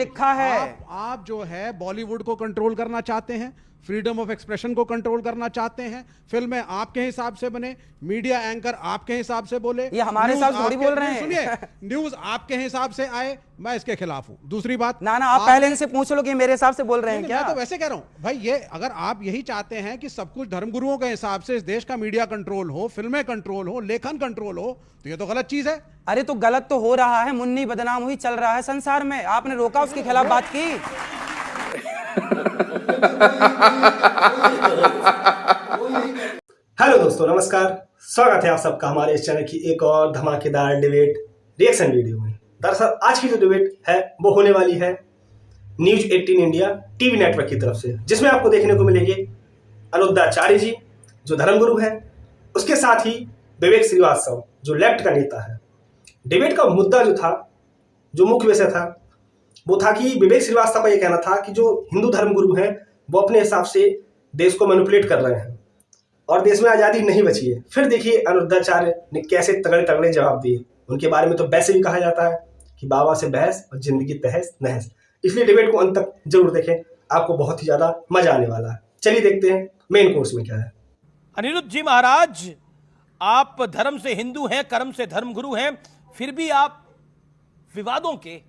लिखा है। आप जो है बॉलीवुड को कंट्रोल करना चाहते हैं, फ्रीडम ऑफ एक्सप्रेशन को कंट्रोल करना चाहते हैं, फिल्में आपके हिसाब से बने, मीडिया एंकर आपके हिसाब से बोले, ये हमारे हिसाब से थोड़ी बोल रहे हैं। सुनिए, न्यूज आपके हिसाब से आए, मैं इसके खिलाफ हूं। दूसरी बात, ना आप पहले इनसे पूछ लो कि मेरे हिसाब से बोल रहे हैं क्या? मैं तो वैसे कह रहा हूं भाई, ये अगर आप यही चाहते हैं कि सब कुछ धर्मगुरुओं के हिसाब से इस देश का मीडिया कंट्रोल हो, फिल्में कंट्रोल हो, लेखन कंट्रोल हो, तो ये तो गलत चीज है। अरे तो गलत तो हो रहा है, मुन्नी बदनाम हुई चल रहा है संसार में, आपने रोका उसके खिलाफ बात की? हेलो दोस्तों, नमस्कार। स्वागत है आप सबका हमारे इस चैनल की एक और धमाकेदार डिबेट रिएक्शन वीडियो में। दरअसल आज की जो डिबेट है वो होने वाली है न्यूज 18 इंडिया टीवी नेटवर्क की तरफ से, जिसमें आपको देखने को मिलेंगे अनुद्धाचार्य जी जो धर्मगुरु है, उसके साथ ही विवेक श्रीवास्तव जो लेफ्ट का नेता है। डिबेट का मुद्दा जो था, जो मुख्य विषय था, वो था कि विवेक श्रीवास्तव का ये कहना था कि जो हिंदू धर्मगुरु हैं वो अपने हिसाब से देश को मैनिपुलेट कर रहे हैं और देश में आज़ादी नहीं बची है। फिर देखिए अनुद्धाचार्य ने कैसे तगड़े तगड़े जवाब दिए। उनके बारे में तो वैसे भी कहा जाता है कि बाबा से बहस और जिंदगी तहस नहस। इसलिए डिबेट को अंत तक जरूर देखें, आपको बहुत ही ज्यादा मजा आने वाला है। चलिए देखते हैं मेन कोर्स में क्या है। अनिरुद्ध जी महाराज, आप धर्म से हिंदू हैं, कर्म से धर्मगुरु हैं, फिर भी आप विवादों के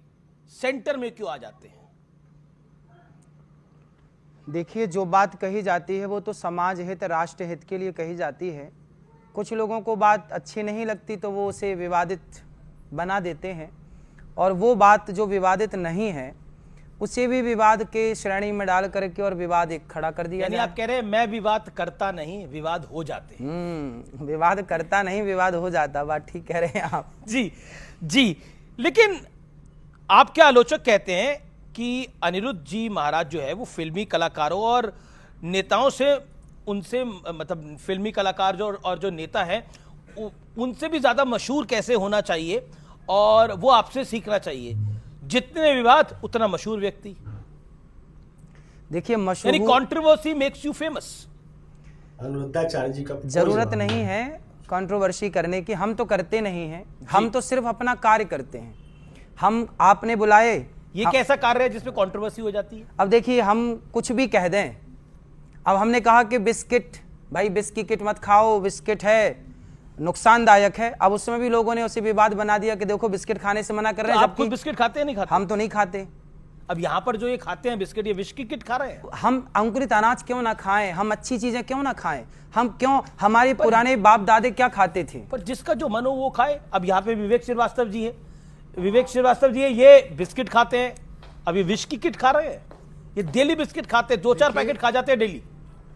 सेंटर में क्यों आ जाते हैं? देखिए, जो बात कही जाती है वो तो समाज हित, राष्ट्र हित के लिए कही जाती है। कुछ लोगों को बात अच्छी नहीं लगती तो वो उसे विवादित बना देते हैं, और वो बात जो विवादित नहीं है उसे भी विवाद के श्रेणी में डाल करके और विवाद एक खड़ा कर दिया। यानी आप कह रहे हैं मैं विवाद करता नहीं, विवाद हो जाते हैं। विवाद करता नहीं, विवाद हो जाता। बात ठीक कह रहे हैं आप। जी जी, लेकिन आप क्या आलोचक कहते हैं कि अनिरुद्ध जी महाराज जो है वो फिल्मी कलाकारों और नेताओं से, उनसे मतलब फिल्मी कलाकार जो और जो नेता हैं उनसे भी ज्यादा मशहूर कैसे होना चाहिए, और वो आपसे सीखना चाहिए। जितने विवाद उतना मशहूर व्यक्ति। देखिए, मशहूर यानी कंट्रोवर्सी मेक्स यू फेमस। अनुद्धाचार्य जी का जरूरत नहीं है कंट्रोवर्सी करने की, हम तो करते नहीं हैं, हम तो सिर्फ अपना कार्य करते हैं। हम आपने बुलाए, ये कैसा कार्य है जिसमें कंट्रोवर्सी हो जाती है? अब देखिए, हम कुछ भी कह दें। अब हमने कहा कि बिस्किट, भाई बिस्किट मत खाओ, बिस्किट है नुकसानदायक है। अब उसमें भी लोगों ने उसे विवाद बना दिया कि देखो बिस्किट खाने से मना कर रहे हैं। आप खुद बिस्किट खाते हैं? नहीं खाते? हम तो नहीं खाते। अब यहाँ पर जो ये खाते हैं बिस्किट, ये विष की किट खा रहे हैं। हम अंकुरित अनाज क्यों ना खाएं, हम अच्छी चीजें क्यों ना खाएं? हम क्यों, हमारे पुराने बाप दादे क्या खाते थे? पर जिसका जो मन हो वो खाए। अब यहाँ पे विवेक श्रीवास्तव जी है, विवेक श्रीवास्तव जी है, ये बिस्किट खाते हैं, अभी विष की किट खा रहे हैं। ये डेली बिस्किट खाते हैं, 2-4 पैकेट खा जाते हैं डेली।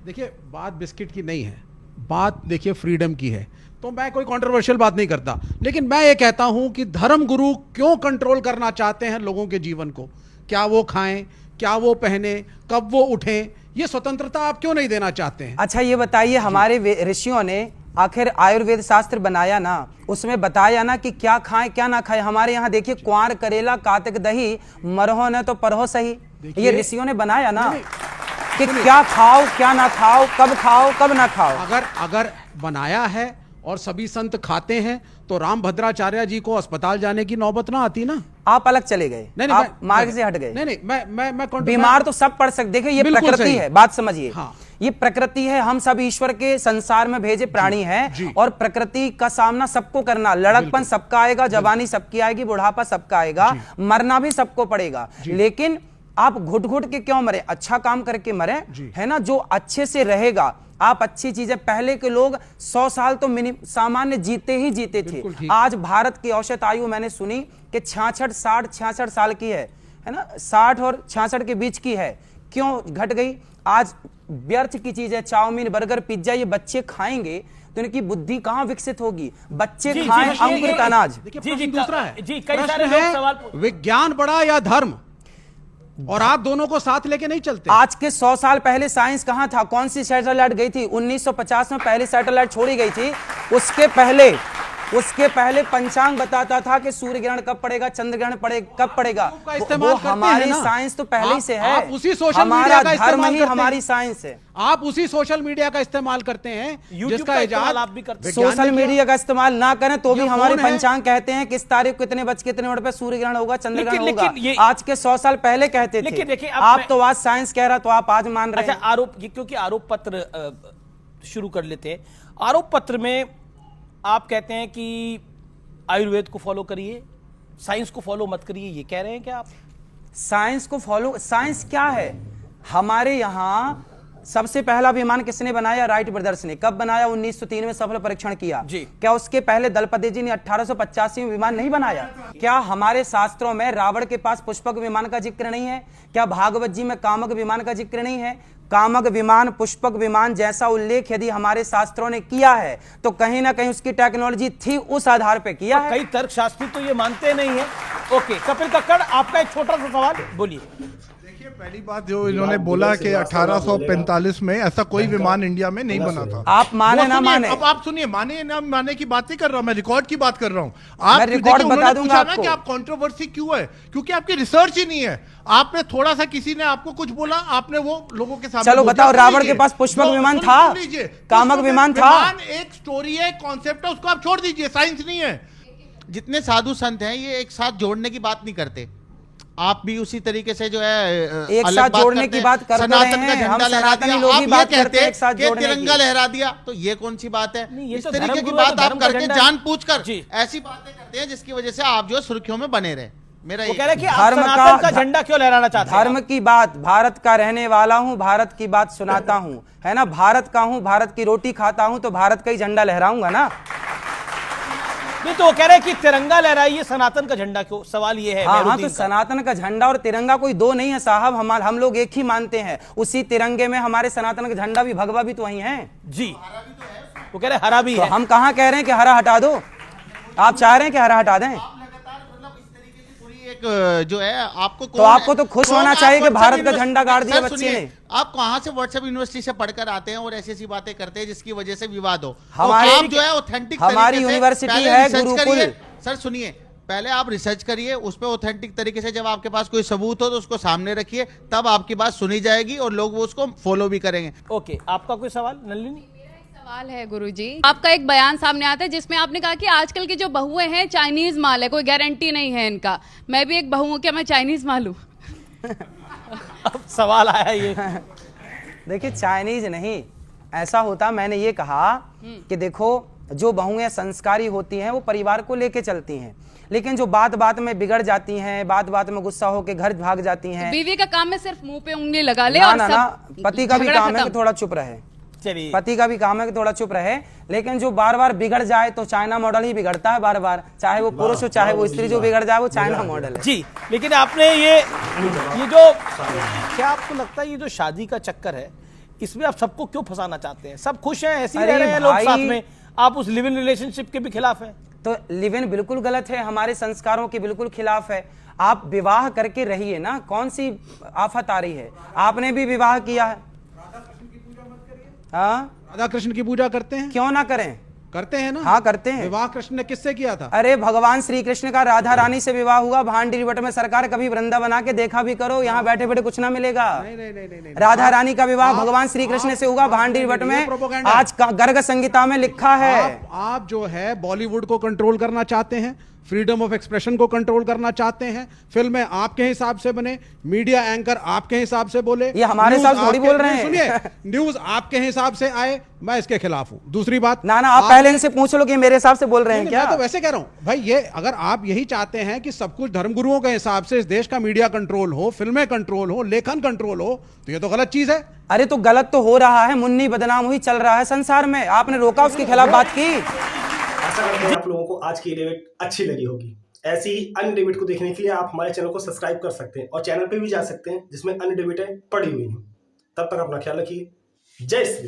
देखिए, बात बिस्किट की नहीं है, बात देखिए फ्रीडम की है। तो मैं कोई कंट्रोवर्शियल बात नहीं करता, लेकिन मैं ये कहता हूं कि धर्मगुरु क्यों कंट्रोल करना चाहते हैं लोगों के जीवन को। क्या वो खाएं, क्या वो पहने, कब वो उठें, ये स्वतंत्रता आप क्यों नहीं देना चाहते हैं? अच्छा ये बताइए, हमारे ऋषियों ने आखिर आयुर्वेद शास्त्र बनाया ना, उसमें बताया ना कि क्या खाएं क्या ना खाएं। हमारे यहाँ देखिए, क्वार करेला कातिक दही, मरहो न तो परहो सही, ये ऋषियों ने बनाया ना कि क्या खाओ क्या ना खाओ, कब ना खाओ। अगर बनाया है और सभी संत खाते हैं तो राम भद्राचार्य जी को अस्पताल जाने की नौबत ना आती ना। आप अलग चले गए, आप मार्ग से हट गए। नहीं, मैं बीमार तो सब पड़ सकते। देखिए, ये प्रकृति है, बात समझिए। हाँ। ये प्रकृति है, हम सब ईश्वर के संसार में भेजे प्राणी हैं, और प्रकृति का सामना सबको करना। लड़कपन सबका आएगा, जवानी सबकी आएगी, बुढ़ापा सबका आएगा, मरना भी सबको पड़ेगा। लेकिन आप घुट घुट के क्यों मरे? अच्छा काम करके मरे, है ना, जो अच्छे से रहेगा। आप अच्छी चीजें, पहले के लोग 100 साल तो सामान्य जीते ही जीते थे। आज भारत की औसत आयु मैंने सुनी कि 66 साल की है ना, 60 और 66 के बीच की है। क्यों घट गई? आज व्यर्थ की चीज है, चाउमीन, बर्गर, पिज्जा, ये बच्चे खाएंगे तो इनकी बुद्धि कहां विकसित होगी? बच्चे खाएं अंकुरित अनाज। दूसरा है, जी, कई सारे लोग सवाल, विज्ञान बड़ा या धर्म, और आप दोनों को साथ लेके नहीं चलते। आज के 100 साल पहले साइंस कहां था? कौन सी सैटेलाइट गई थी? 1950 में पहली सैटेलाइट छोड़ी गई थी। उसके पहले उसके पहले पंचांग बताता था कि सूर्य ग्रहण कब पड़ेगा, चंद्र ग्रहण कब पड़ेगा। इस्तेमाल करते हमारी हैं ना। साइंस तो पहले ही से है। आप उसी सोशल हमारा मीडिया का धर्म इस्तेमाल ही करते हमारी हैं। साइंस है। आप उसी सोशल मीडिया का इस्तेमाल करते हैं YouTube जिसका का इजाद इस्तेमाल आप भी करते हैं। सोशल मीडिया का इस्तेमाल ना करें तो भी ये हमारे फोन है। पंचांग कहते हैं किस तारीख को इतने बज के इतने मिनट पे सूर्य ग्रहण होगा, चंद्र ग्रहण लेकिन होगा। ये- आज के 100 साल पहले कहते थे। लेकिन देखिए, अब आप मैं- तो आज साइंस कह रहा तो आप आज मान रहे अच्छा, हैं। आरोप, ये क्योंकि आरोप पत्र शुरू कर लेते हैं। आरोप पत्र में आप कहते हैं कि आयुर्वेद को फॉलो करिए, साइंस को फॉलो मत करिए, ये कह रहे हैं क्या आप? साइंस को फॉलो, साइंस क्या है? हमारे यहाँ सबसे पहला विमान किसने बनाया? राइट ब्रदर्स ने। कब बनाया? 1903 में सफल परीक्षण किया। जी। क्या उसके पहले दलपति जी ने 1885 में विमान नहीं बनाया? क्या हमारे शास्त्रों में रावण के पास पुष्पक विमान का जिक्र नहीं है? क्या भागवत जी में कामक विमान का जिक्र नहीं है? कामक विमान, पुष्पक विमान जैसा उल्लेख यदि हमारे शास्त्रों ने किया है तो कहीं ना कहीं उसकी टेक्नोलॉजी थी, उस आधार पे किया है। कई तर्कशास्त्री तो ये मानते नहीं है। ओके, कपिल कक्कड़, आपका एक छोटा सा सवाल, बोलिए। देखिए, पहली बात जो इन्होंने बोला कि 1845 में ऐसा कोई विमान इंडिया में नहीं बना था। आप माने वो ना सुनिए, माने, अब आप सुनिए, माने ना माने की बात नहीं कर रहा हूं, मैं रिकॉर्ड की बात कर रहा हूं। आप मैं रिकॉर्ड देखिए, बता उन्होंने दूंगा पूछा ना आपको। कि आप कंट्रोवर्सी क्यों है, क्योंकि आपकी रिसर्च ही नहीं है। आपने थोड़ा सा, किसी ने आपको कुछ बोला, आपने वो लोगों के सामने चलो बोल बताओ, दिया। रावण सुन के पास पुष्पक लीजिए। विमान सुन था? लीजिए। कामक पुष्पक विमान था? एक स्टोरी है, कॉन्सेप्ट है, उसको आप छोड़ दीजिए, साइंस नहीं है। जितने साधु संत हैं ये एक साथ जोड़ने की बात नहीं करते। आप भी उसी तरीके से जो है एक अलग साथ बात जोड़ने करते की बात कर रहे सनातन हैं, का हम झंडा लहरा सनातनी दिया। लोग ही आप ये बात करते कहते हैं हैं एक साथ कि जोड़ने तिरंगा की। लहरा दिया, तो ये कौन सी बात है? नहीं, ये इस तो तरीके धर्मगुरु की है, बात तो आप धर्म का करके झंडा- जानबूझकर जी। ऐसी बातें करते हैं जिसकी वजह से आप जो है सुर्खियों में बने रहे। मेरा वो ये कह रहे हैं कि आप धर्म सनातन का का- झंडा क्यों लहराना चाहते हैं? धर्म की बात, भारत का रहने वाला हूं, भारत की बात सुनाता हूं, है ना? भारत का हूं, भारत की रोटी खाता हूं, तो भारत का ही झंडा लहराऊंगा ना। नहीं, तो वो कह रहे हैं कि तिरंगा लहराइए, सनातन का झंडा क्यों? सवाल ये है हाँ हाँ, मेहरुद्दीन तो का। सनातन का झंडा और तिरंगा कोई दो नहीं है साहब, हम लोग एक ही मानते हैं। उसी तिरंगे में हमारे सनातन का झंडा भी, भगवा भी तो वही है। जी, वो कह रहे हैं हरा भी तो है। हम कहाँ कह रहे हैं कि हरा हटा दो? आप चाह रहे हैं कि हरा हटा दें? एक जो है आपको तो आपको तो खुश होना चाहिए कि भारत का झंडा गाड़ दिया सर, बच्चे सुनिए, ने। आप कहाँ से व्हाट्सएप यूनिवर्सिटी से पढ़कर आते हैं और ऐसी ऐसी बातें करते हैं जिसकी वजह से विवाद हो? हमारी- तो आप जो है ऑथेंटिक हमारी यूनिवर्सिटी है गुरुकुल। सर सुनिए, पहले आप रिसर्च करिए, उस पर ऑथेंटिक तरीके से जब आपके पास कोई सबूत हो तो उसको सामने रखिए, तब आपकी बात सुनी जाएगी और लोग वो उसको फॉलो भी करेंगे। ओके, आपका कोई सवाल नलिनी? सवाल है गुरुजी, आपका एक बयान सामने आता है जिसमें आपने कहा कि आजकल की जो बहुएं हैं चाइनीज माल है, कोई गारंटी नहीं है इनका। मैं भी एक बहू हूं, क्या मैं चाइनीज माल हूं? अब सवाल आया ये। देखिए, चाइनीज नहीं, ऐसा होता, मैंने ये कहा कि देखो, जो बहुएं संस्कारी होती हैं वो परिवार को लेके चलती हैं, लेकिन जो बात बात में बिगड़ जाती हैं, बात बात में गुस्सा होकर घर भाग जाती हैं। बीवी का काम है सिर्फ मुंह पे उंगली लगा ले ना और ना सब ना, पति का भी झगड़ा काम है खत्म। कि थोड़ा चुप रहे। चलिए, पति का भी काम है कि थोड़ा चुप रहे, लेकिन जो बार बार बिगड़ जाए तो चाइना मॉडल ही बिगड़ता है बार बार, चाहे वो पुरुष हो चाहे वो स्त्री, जो बिगड़ जाए वो चाइना मॉडल है। जी, लेकिन आपने ये जो, क्या आपको लगता है ये जो शादी का चक्कर है, इसमें आप सबको क्यों फंसाना चाहते हैं? सब खुश हैं, ऐसे ही रह अरे रहे हैं लोग भाई, साथ में, आप उस लिव इन रिलेशनशिप के भी खिलाफ हैं? तो लिव इन बिल्कुल गलत है, हमारे संस्कारों के बिल्कुल खिलाफ है। आप विवाह करके रहिए ना, कौन सी आफत आ रही है? आपने भी विवाह किया है। हाँ, राधा कृष्ण की पूजा करते हैं? क्यों ना करें? करते हैं ना। हाँ, करते हैं। विवाह कृष्ण ने किससे किया था? अरे भगवान श्री कृष्ण का राधा रानी से विवाह हुआ। भांडी रिवट में सरकार कभी वृंदावन आके देखा भी करो, यहाँ बैठे बैठे कुछ ना मिलेगा। नहीं नहीं नहीं नहीं। राधा रानी का विवाह भगवान श्री कृष्ण से हुआ भांडी रिवट में, प्रोपेगेंडा। आज गर्ग संगीता में लिखा है। आप जो है बॉलीवुड को कंट्रोल करना चाहते हैं, फ्रीडम ऑफ एक्सप्रेशन को कंट्रोल करना चाहते हैं, फिल्में आपके हिसाब से बने, मीडिया एंकर आपके हिसाब से बोले, ये हमारे न्यूज़ हिसाब से थोड़ी आपके- बोल रहे हैं। सुनिए, न्यूज आपके हिसाब से आए, मैं इसके खिलाफ हूं। दूसरी बात, ना ना, आप पहले इनसे पूछ लो कि मेरे हिसाब से बोल रहे हैं नहीं, क्या? मैं तो वैसे कह रहा हूं भाई, ये अगर आप यही चाहते हैं कि सब कुछ धर्मगुरुओं के हिसाब से इस देश का मीडिया कंट्रोल हो, फिल्में कंट्रोल हो, लेखन कंट्रोल हो, तो ये तो गलत चीज है। अरे तो गलत तो हो रहा है, मुन्नी बदनाम हुई चल रहा है संसार में, आपने रोका उसके खिलाफ बात की। आशा करते हैं आप लोगों को आज की डिबेट अच्छी लगी होगी। ऐसी ही अन्य डिबेट को देखने के लिए आप हमारे चैनल को सब्सक्राइब कर सकते हैं और चैनल पे भी जा सकते हैं जिसमें अन्य डिबेटें पड़ी हुई हैं। तब तक अपना ख्याल रखिए। जय श्री